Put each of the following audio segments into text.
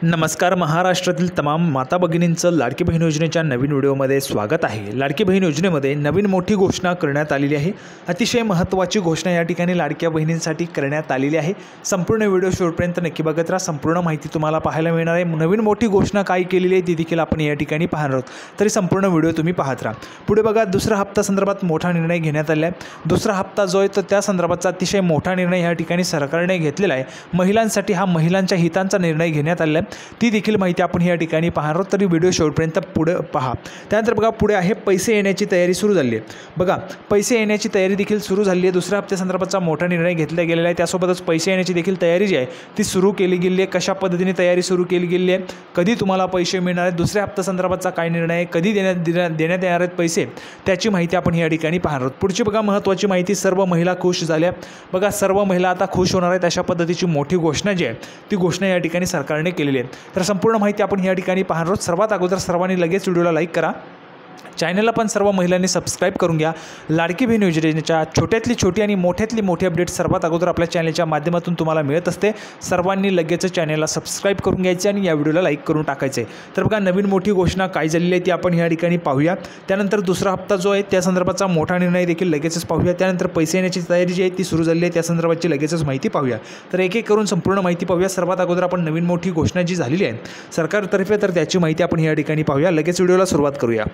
नमस्कार. महाराष्ट्रातील तमाम माता भगिनींचं लाडकी बहीण योजनेच्या नवीन व्हिडिओमध्ये स्वागत आहे. लाडकी बहीण योजनेमध्ये नवीन मोठी घोषणा करण्यात आलेली आहे. अतिशय महत्त्वाची घोषणा या ठिकाणी लाडक्या बहिणींसाठी करण्यात आलेली आहे. संपूर्ण व्हिडिओ शेवटपर्यंत नक्की बघत राहा. संपूर्ण माहिती तुम्हाला पाहायला मिळणार आहे. नवीन मोठी घोषणा काय केलेली आहे ती देखील आपण या ठिकाणी पाहणार आहोत. तरी संपूर्ण व्हिडिओ तुम्ही पाहत राहा. पुढे बघा, दुसरा हप्ता संदर्भात मोठा निर्णय घेण्यात आला आहे. दुसरा हप्ता जो आहे तर त्या संदर्भातचा अतिशय मोठा निर्णय या ठिकाणी सरकारने घेतलेला आहे. महिलांसाठी हा महिलांच्या हितांचा निर्णय घेण्यात आला आहे. ती देखील माहिती आपण या ठिकाणी पाहणार आहोत. तरी व्हिडिओ शेवटपर्यंत पुढे पहा. त्यानंतर बघा, पुढे आहे पैसे येण्याची तयारी सुरू झाली आहे. बघा, पैसे येण्याची तयारी देखील सुरू झाली आहे. दुसऱ्या हप्त्यासंदर्भातचा मोठा निर्णय घेतला गेलेला आहे. त्यासोबतच पैसे येण्याची देखील तयारी जी आहे ती सुरू केली गेली आहे. कशा पद्धतीने तयारी सुरू केली गेली आहे, कधी तुम्हाला पैसे मिळणार आहेत, दुसऱ्या हप्त्यासंदर्भातचा काय निर्णय आहे, कधी देण्यात येणार आहेत पैसे, त्याची माहिती आपण या ठिकाणी पाहणार आहोत. पुढची बघा महत्त्वाची माहिती, सर्व महिला खुश झाल्या. बघा, सर्व महिला आता खुश होणार आहेत. अशा पद्धतीची मोठी घोषणा जी आहे ती घोषणा या ठिकाणी सरकारने केलेली आहे. तर संपूर्ण माहिती आपण या ठिकाणी पाहणार आहोत. सर्वात अगोदर सर्वांनी लगेच व्हिडिओला लाईक करा. चॅनलला पण सर्व महिलांनी सबस्क्राईब करून घ्या. लाडकी बहीण योजनेच्या छोट्यातली छोटी आणि मोठ्यातली मोठी अपडेट सर्वात अगोदर आपल्या चॅनलच्या माध्यमातून तुम्हाला मिळत असते. सर्वांनी लगेच चॅनलला सबस्क्राईब करून घ्यायचे आणि या व्हिडिओला लाईक करून टाकायचे. तर बघा, नवीन मोठी घोषणा काय झालेली आहे ती आपण या ठिकाणी पाहूया. त्यानंतर दुसरा हप्ता जो आहे त्या संदर्भाचा मोठा निर्णय देखील लगेचच पाहूया. त्यानंतर पैसे येण्याची तयारी जी आहे ती सुरू झालेली आहे त्या संदर्भाची लगेचच माहिती पाहूया. तर एक एक करून संपूर्ण माहिती पाहूया. सर्वात अगोदर आपण नवीन मोठी घोषणा जी झालेली आहे सरकारतर्फे तर त्याची माहिती आपण या ठिकाणी पाहूया. लगेच व्हिडिओला सुरुवात करूया.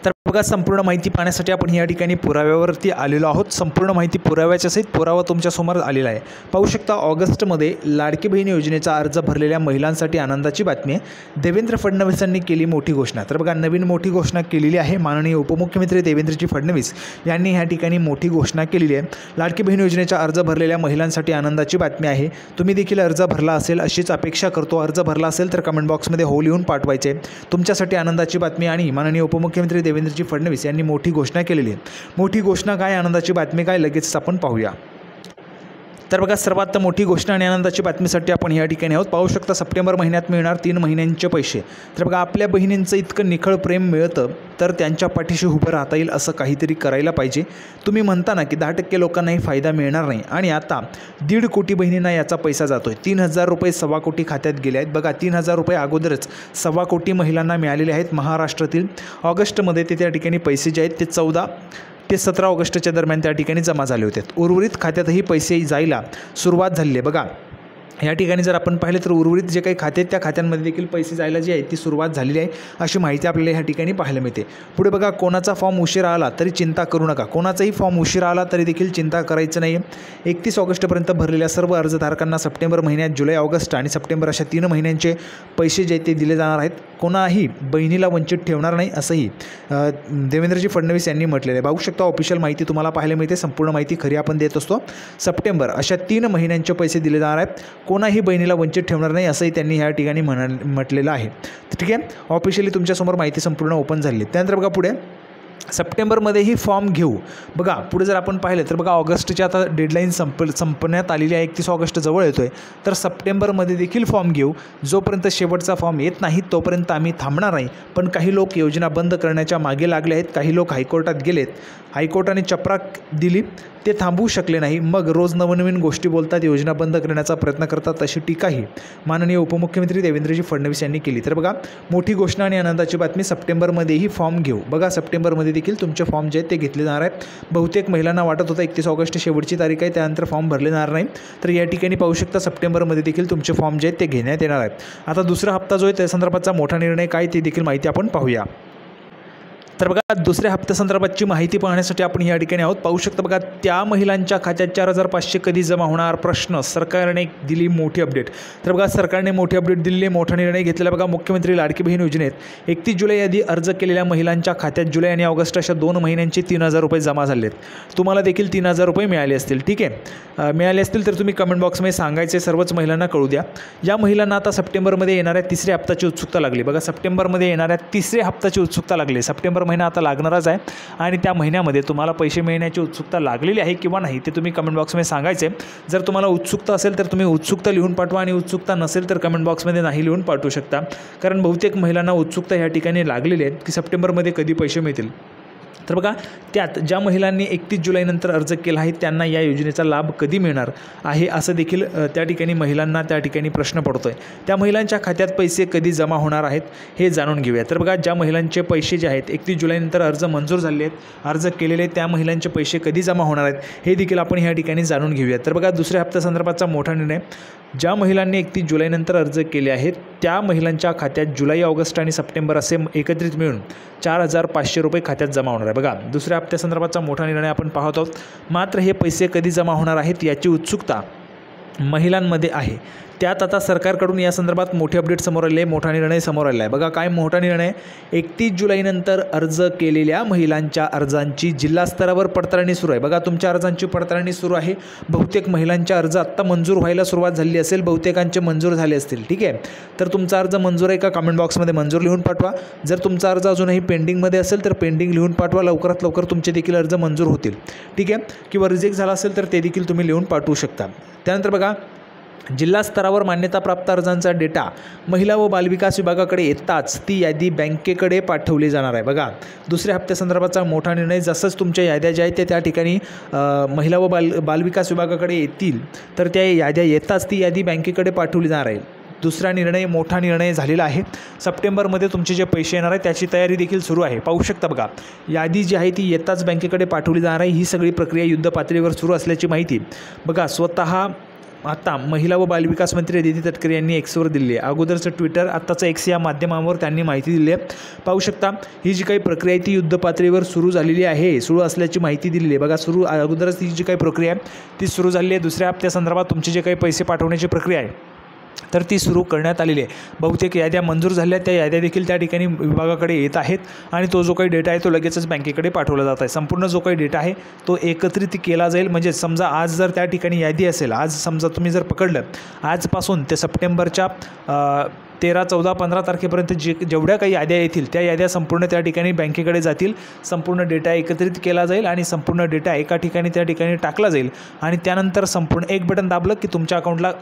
तर बघा, संपूर्ण माहिती पाहण्यासाठी आपण या ठिकाणी पुराव्यावरती आलेलो आहोत. संपूर्ण माहिती पुराव्याच्या सहित पुरावा तुमच्यासमोर आलेला आहे. पाहू शकता, ऑगस्टमध्ये लाडकी बहीण योजनेचा अर्ज भरलेल्या महिलांसाठी आनंदाची बातमी आहे. देवेंद्र फडणवीसांनी केली मोठी घोषणा. तर बघा, नवीन मोठी घोषणा केलेली आहे. माननीय उपमुख्यमंत्री देवेंद्रजी फडणवीस यांनी ह्या ठिकाणी मोठी घोषणा केलेली आहे. लाडकी बहीण योजनेचा अर्ज भरलेल्या महिलांसाठी आनंदाची बातमी आहे. तुम्ही देखील अर्ज भरला असेल अशीच अपेक्षा करतो. अर्ज भरला असेल तर कमेंट बॉक्समध्ये हो लिहून पाठवायचे. तुमच्यासाठी आनंदाची बातमी आणि माननीय उपमुख्यमंत्री देवेंद्रजी फडणवीस यांनी मोठी घोषणा केलेली आहे. मोठी घोषणा काय, आनंदाची बातमी काय, लगेच आपण पाहूया. तर बघा, सर्वात मोठी घोषणा आणि आनंदाची बातमीसाठी आपण या ठिकाणी आहोत. पाहू शकता, सप्टेंबर महिन्यात मिळणार 3 महिन्यांचे पैसे. तर बघा, आपल्या बहिणींचं इतकं निखळ प्रेम मिळतं तर त्यांच्या पाठीशी उभं राहता येईल असं काहीतरी करायला पाहिजे. तुम्ही म्हणता ना की 10% लोकांनाही फायदा मिळणार नाही आणि आता 1.5 कोटी बहिणींना याचा पैसा जातो आहे. 3,000 रुपये 1.25 कोटी खात्यात गेले आहेत. बघा, 3,000 रुपये अगोदरच 1.25 कोटी महिलांना मिळालेले आहेत महाराष्ट्रातील. ऑगस्टमध्ये ते त्या ठिकाणी पैसे जे आहेत ते 14 ते 17 ऑगस्टच्या दरम्यान त्या ठिकाणी जमा झाले होते. उर्वरित खात्यातही पैसे जायला सुरुवात झाली आहे. बघा, या ठिकाणी जर आपण पाहिलं तर उर्वरित जे काही खाते आहेत त्या खात्यांमध्ये देखील पैसे जायला जी आहे ती सुरुवात झालेली आहे अशी माहिती आपल्याला ह्या ठिकाणी पाहायला मिळते. पुढे बघा, कोणाचा फॉर्म उशिरा आला तरी चिंता करू नका. कोणाचाही फॉर्म उशिरा आला तरी देखील चिंता करायचं नाही आहे. 31 ऑगस्टपर्यंत भरलेल्या सर्व अर्जधारकांना सप्टेंबर महिन्यात, जुलै, ऑगस्ट आणि सप्टेंबर अशा 3 महिन्यांचे पैसे जे ते दिले जाणार आहेत. कोणाही बहिणीला वंचित ठेवणार नाही असंही देवेंद्रजी फडणवीस यांनी म्हटलेलं आहे. बघू शकता, ऑफिशियल माहिती तुम्हाला पाहायला मिळते. संपूर्ण माहिती खरी आपण देत असतो. सप्टेंबर अशा 3 महिन्यांचे पैसे दिले जाणार आहेत. कोणाही बहिणीला वंचित ठेवणार नाही असंही त्यांनी ह्या ठिकाणी म्हटलेलं आहे. ठीक आहे, ऑफिशियली तुमच्यासमोर माहिती संपूर्ण ओपन झाली. त्यानंतर बघा, पुढे सप्टेंबरमध्येही फॉर्म घेऊ. बघा, पुढे जर आपण पाहिलं तर बघा, ऑगस्टची आता डेडलाईन संपण्यात आलेली आहे. 31 ऑगस्ट जवळ येतो आहे. तर सप्टेंबरमध्ये देखील फॉर्म घेऊ. जोपर्यंत शेवटचा फॉर्म येत नाही तोपर्यंत आम्ही थांबणार नाही. पण काही लोक योजना बंद करण्याच्या मागे लागले आहेत. काही लोक हायकोर्टात गेलेत. हायकोर्टाने चपराक दिली, ते थांबवू शकले नाही. मग रोज नवनवीन गोष्टी बोलतात, योजना बंद करण्याचा प्रयत्न करतात, अशी टीकाही माननीय उपमुख्यमंत्री देवेंद्रजी फडणवीस यांनी केली. तर बघा, मोठी घोषणा आणि आनंदाची बातमी, सप्टेंबरमध्येही फॉर्म घेऊ. बघा, सप्टेंबरमध्ये देखील तुमचे फॉर्म जे आहेत ते घेतले जाणार आहेत. बहुतेक महिलांना वाटत होतं 31 ऑगस्ट शेवटची तारीख आहे, त्यानंतर फॉर्म भरले जाणार नाही. तर या ठिकाणी पाहू शकता, सप्टेंबरमध्ये देखील तुमचे फॉर्म जे आहेत ते घेण्यात येणार आहेत. आता दुसरा हप्ता जो आहे त्या संदर्भाचा मोठा निर्णय काय ते देखील माहिती आपण पाहूया. तर बघा, दुसऱ्या हप्त्यासंदर्भातची माहिती पाहण्यासाठी आपण या ठिकाणी आहोत. पाहू शकता, बघा, त्या महिलांच्या खात्यात 4,500 कधी जमा होणार प्रश्न. सरकारने दिली मोठी अपडेट. तर बघा, सरकारने मोठी अपडेट दिलेली, मोठा निर्णय घेतलेला. बघा, मुख्यमंत्री लाडकी बहीण योजनेत 31 जुलै आधी अर्ज केलेल्या महिलांच्या खात्यात जुलै आणि ऑगस्ट अशा 2 महिन्यांचे 3,000 रुपये जमा झाले आहेत. तुम्हाला देखील 3,000 रुपये मिळाले असतील. ठीक आहे, मिळाले असतील तर तुम्ही कमेंट बॉक्समध्ये सांगायचे, सर्वच महिलांना कळू द्या. या महिलांना आता सप्टेंबरमध्ये येणाऱ्या 3ऱ्या हप्त्याची उत्सुकता लागली. बघा, सप्टेंबरमध्ये येणाऱ्या 3ऱ्या हप्त्याची उत्सुकता लागली. सप्टेंबर महिना आता लागणारच आहे आणि त्या महिन्यामध्ये तुम्हाला पैसे मिळण्याची उत्सुकता लागलेली आहे किंवा नाही ते तुम्ही कमेंट बॉक्समध्ये सांगायचे. जर तुम्हाला उत्सुकता असेल तर तुम्ही उत्सुकता लिहून पाठवा आणि उत्सुकता नसेल तर कमेंट बॉक्समध्ये नाही लिहून पाठवू शकता. कारण बहुतेक महिलांना उत्सुकता या ठिकाणी लागलेली आहे की सप्टेंबरमध्ये कधी पैसे मिळतील. तर बघा, त्यात ज्या महिलांनी 31 जुलैनंतर अर्ज केला आहे त्यांना या योजनेचा लाभ कधी मिळणार आहे असं देखील त्या ठिकाणी महिलांना त्या ठिकाणी प्रश्न पडतो आहे. त्या महिलांच्या खात्यात पैसे कधी जमा होणार आहेत हे जाणून घेऊया. तर बघा, ज्या महिलांचे पैसे जे आहेत 31 जुलैनंतर अर्ज मंजूर झाले आहेत, अर्ज केलेले त्या महिलांचे पैसे कधी जमा होणार आहेत हे देखील आपण ह्या ठिकाणी जाणून घेऊया. तर बघा, दुसऱ्या हप्त्यासंदर्भातचा मोठा निर्णय, ज्या महिलांनी 31 जुलैनंतर अर्ज केले आहेत त्या महिलांच्या खात्यात जुलै, ऑगस्ट आणि सप्टेंबर असे एकत्रित मिळून 4,500 रुपये खात्यात जमा होणार आहे. बघा, दुसऱ्या हप्त्यासंदर्भातचा मोठा निर्णय आपण पाहत आहोत. मात्र हे पैसे कधी जमा होणार आहेत याची उत्सुकता महिलांमध्ये आहे. त्यात आता सरकारकडून या संदर्भात मोठे अपडेट समोर आले, मोठा निर्णय समोर आला आहे. बघा, काय मोठा निर्णय, 31 जुलैनंतर अर्ज केलेल्या महिलांच्या अर्जांची जिल्हा स्तरावर पडताळणी सुरू आहे. बघा, तुमच्या अर्जांची पडताळणी सुरू आहे. बहुतेक महिलांचे अर्ज आत्ता मंजूर व्हायला सुरुवात झाली असेल, बहुतेकांचे मंजूर झाले असतील. ठीक आहे, तर तुमचा अर्ज मंजूर आहे का कमेंट बॉक्समध्ये मंजूर लिहून पाठवा. जर तुमचा अर्ज अजूनही पेंडिंगमध्ये असेल तर पेंडिंग लिहून पाठवा. लवकरात लवकर तुमचे देखील अर्ज मंजूर होतील. ठीक आहे, किंवा रिजेक्ट झाला असेल तर ते देखील तुम्ही लिहून पाठवू शकता. त्यानंतर बघा, जिल्हा स्तरावर मान्यताप्राप्त अर्जांचा डेटा महिला व बालविकास विभागाकडे येताच ती यादी बँकेकडे पाठवली जाणार आहे. बघा, दुसऱ्या हप्त्यासंदर्भाचा मोठा निर्णय, जसंच तुमच्या याद्या ज्या आहेत त्या ठिकाणी महिला व बालविकास विभागाकडे येतील तर त्या याद्या येताच ती यादी बँकेकडे पाठवली जाणार आहे. दुसरा निर्णय, मोठा निर्णय झालेला आहे. सप्टेंबरमध्ये तुमचे जे पैसे येणार आहे त्याची तयारी देखील सुरू आहे. पाहू शकता, बघा, यादी जी आहे ती येताच बँकेकडे पाठवली जाणार आहे. ही सगळी प्रक्रिया युद्ध पातळीवर सुरू असल्याची माहिती बघा स्वतः आता महिला व बालविकास मंत्री अदिती तटकरे यांनी एक्सवर दिली आहे. अगोदरचं ट्विटर, आत्ताचं एक्स या माध्यमावर त्यांनी माहिती दिली आहे. पाहू शकता, ही जी काही प्रक्रिया आहे ती युद्ध पातळीवर सुरू झालेली आहे, सुरू असल्याची माहिती दिलेली आहे. बघा, अगोदरच ही जी काही प्रक्रिया आहे ती सुरू झालेली आहे. दुसऱ्या हप्त्यासंदर्भात तुमचे जे काही पैसे पाठवण्याची प्रक्रिया आहे तर ती सुरू करण्यात आलेली आहे. बहुतेक याद्या मंजूर झाल्या, त्या याद्या देखील त्या ठिकाणी विभागाकडे येत आहेत आणि तो जो काही डेटा आहे तो लगेचच बँकेकडे पाठवला जात आहे. संपूर्ण जो काही डेटा आहे तो एकत्रित केला जाईल. म्हणजे समजा आज जर त्या ठिकाणी यादी असेल, आज समजा तुम्ही जर पकडलं, आजपासून ते सप्टेंबरच्या 13, 14, 15 तारखेपर्यंत जेवढ्या काही याद्या येतील त्या याद्या संपूर्ण त्या ठिकाणी बँकेकडे जातील. संपूर्ण डेटा एकत्रित केला जाईल आणि संपूर्ण डेटा एका ठिकाणी त्या ठिकाणी टाकला जाईल आणि त्यानंतर संपूर्ण एक बटन दाबलं की तुमच्या अकाउंटला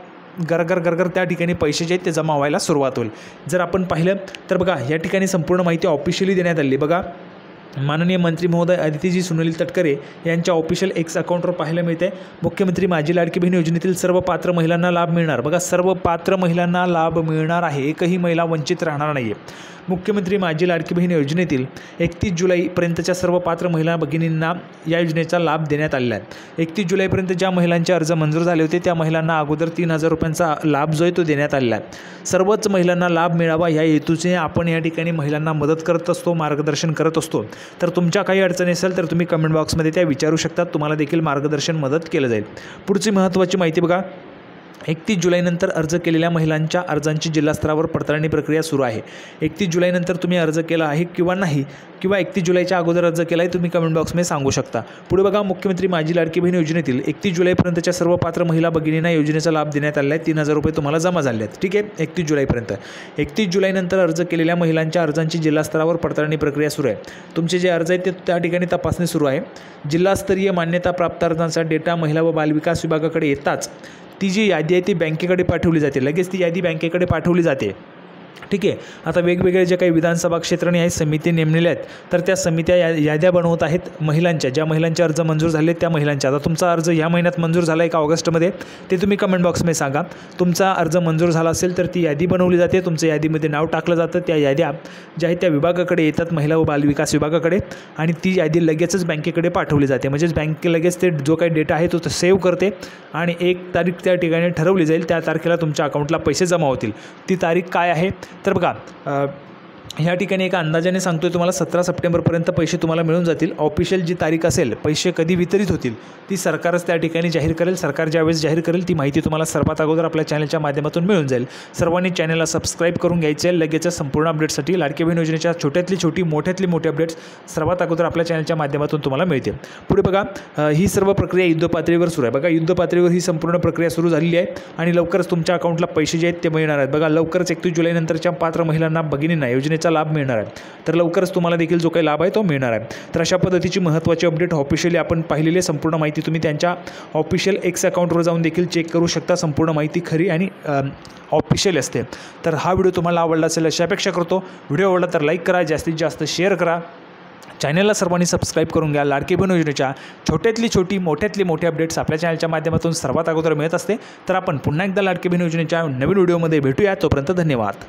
गरगर त्या ठिकाणी पैसे जे आहेत ते जमा व्हायला सुरुवात होईल. जर आपण पाहिलं तर बघा, या ठिकाणी संपूर्ण माहिती ऑफिशियली देण्यात आली. बघा, माननीय मंत्री महोदय अदितीजी सुनील तटकरे यांच्या ऑफिशियल एक्स अकाउंटवर पाहायला मिळते, मुख्यमंत्री माझी लाडकी बहीण योजनेतील सर्व पात्र महिलांना लाभ मिळणार. बघा, सर्व पात्र महिलांना लाभ मिळणार आहे, एकही महिला वंचित राहणार नाही आहे. मुख्यमंत्री माझी लाडकी बहीण योजनेतील 31 जुलैपर्यंतच्या सर्व पात्र महिला भगिनींना या योजनेचा लाभ देण्यात आलेला आहे. 31 जुलैपर्यंत ज्या महिलांचे अर्ज मंजूर झाले होते त्या महिलांना अगोदर 3,000 रुपयांचा लाभ जो आहे तो देण्यात आलेला आहे. सर्वच महिलांना लाभ मिळावा या हेतूचे आपण या ठिकाणी महिलांना मदत करत असतो, मार्गदर्शन करत असतो. तर तुमच्या काही अडचणी असेल तर तुम्ही कमेंट बॉक्समध्ये त्या विचारू शकता, तुम्हाला देखील मार्गदर्शन मदत केलं जाईल. पुढची महत्त्वाची माहिती बघा, 31 जुलैनंतर अर्ज केलेल्या महिलांच्या अर्जांची जिल्हा स्तरावर पडताळणी प्रक्रिया सुरू आहे. 31 जुलैनंतर तुम्ही अर्ज केला आहे किंवा नाही, किंवा 31 जुलैच्या अगोदर अर्ज केला आहे तुम्ही कमेंट बॉक्समध्ये सांगू शकता. पुढे बघा, मुख्यमंत्री माझी लाडकी बहीण योजनेतील 31 जुलैपर्यंतच्या सर्व पात्र महिला भगिनींना योजनेचा लाभ देण्यात आलेला आहे. 3,000 रुपये तुम्हाला जमा झाले आहेत. ठीक आहे, 31 जुलैपर्यंत. 31 जुलैनंतर अर्ज केलेल्या महिलांच्या अर्जांची जिल्हा स्तरावर पडताळणी प्रक्रिया सुरू आहे. तुमचे जे अर्ज आहेत ते त्या ठिकाणी तपासणी सुरू आहे. जिल्हास्तरीय मान्यताप्राप्त अर्जांचा डेटा महिला व बालविकास विभागाकडे येताच ती जी यादी आहे ती बँकेकडे पाठवली जाते. लगेच ती यादी बँकेकडे पाठवली जाते. ठीक आहे, आता वेगवेगळे जे काही विधानसभा क्षेत्राने आहेत समिती नेमलेल्या आहेत तर त्या समित्या याद्या बनवत आहेत महिलांच्या, ज्या महिलांचे अर्ज मंजूर झाले त्या महिलांच्या. आता तुमचा अर्ज ह्या महिन्यात मंजूर झाला आहे का ऑगस्टमध्ये ते तुम्ही कमेंट बॉक्समध्ये सांगा. तुमचा अर्ज मंजूर झाला असेल तर ती यादी बनवली जाते, तुमचं यादीमध्ये नाव टाकलं जातं. त्या याद्या ज्या आहेत त्या विभागाकडे येतात, महिला व बालविकास विभागाकडे, आणि ती यादी लगेचच बँकेकडे पाठवली जाते. म्हणजेच बँके लगेच ते जो काही डेटा आहे तो सेव्ह करते आणि एक तारीख त्या ठिकाणी ठरवली जाईल, त्या तारखेला तुमच्या अकाउंटला पैसे जमा होतील. ती तारीख काय आहे तर बघा, ह्या ठिकाणी एका अंदाजाने सांगतोय तुम्हाला 17 सप्टेंबरपर्यंत पैसे तुम्हाला मिळून जातील. ऑफिशियल जी तारीख असेल, पैसे कधी वितरित होतील ती सरकारच त्या ठिकाणी जाहीर करेल. सरकार ज्यावेळेस जाहीर करेल ती माहिती तुम्हाला सर्वात अगोदर आपल्या चॅनलच्या माध्यमातून मिळून जाईल. सर्वांनी चॅनलला सबस्क्राईब करून घ्यायचे आहे. लगेचच संपूर्ण अपडेटसाठी लाडकी बहीण योजनेच्या छोट्यातली छोटी मोठ्यातली मोठी अपडेट्स सर्वात अगोदर आपल्या चॅनलच्या माध्यमातून तुम्हाला मिळते. पुढे बघा, ही सर्व प्रक्रिया युद्ध पातळीवर सुरू आहे. बघा, युद्ध पातळीवर ही संपूर्ण प्रक्रिया सुरू झालेली आहे आणि लवकरच तुमच्या अकाउंटला पैसे जे आहेत ते मिळणार आहेत. बघा, लवकरच 31 जुलैनंतरच्या पात्र महिलांना भगिनींना योजनेचा लाभ मिळणार आहे. तर लवकरच तुम्हाला देखील जो काही लाभ आहे तो मिळणार आहे. तर अशा पद्धतीची महत्त्वाची अपडेट ऑफिशियली आपण पाहिलेली संपूर्ण माहिती तुम्ही त्यांच्या ऑफिशियल एक्स अकाउंटवर जाऊन देखील चेक करू शकता. संपूर्ण माहिती खरी आणि ऑफिशियल असते. तर हा व्हिडिओ तुम्हाला आवडला असेल अशी अपेक्षा करतो. व्हिडिओ आवडला तर लाईक करा, जास्तीत जास्त शेअर करा. चॅनलला सर्वांनी सबस्क्राईब करून घ्या। लाडकी बहीण योजनेच्या छोट्यातली छोटी मोठ्यातली मोठी अपडेट्स आपल्या चॅनलच्या माध्यमातून सर्वात अगोदर मिळत असते। तर आपण पुन्हा एकदा लाडकी बहीण योजनेच्या नवीन व्हिडिओमध्ये भेटूया। तोपर्यंत धन्यवाद।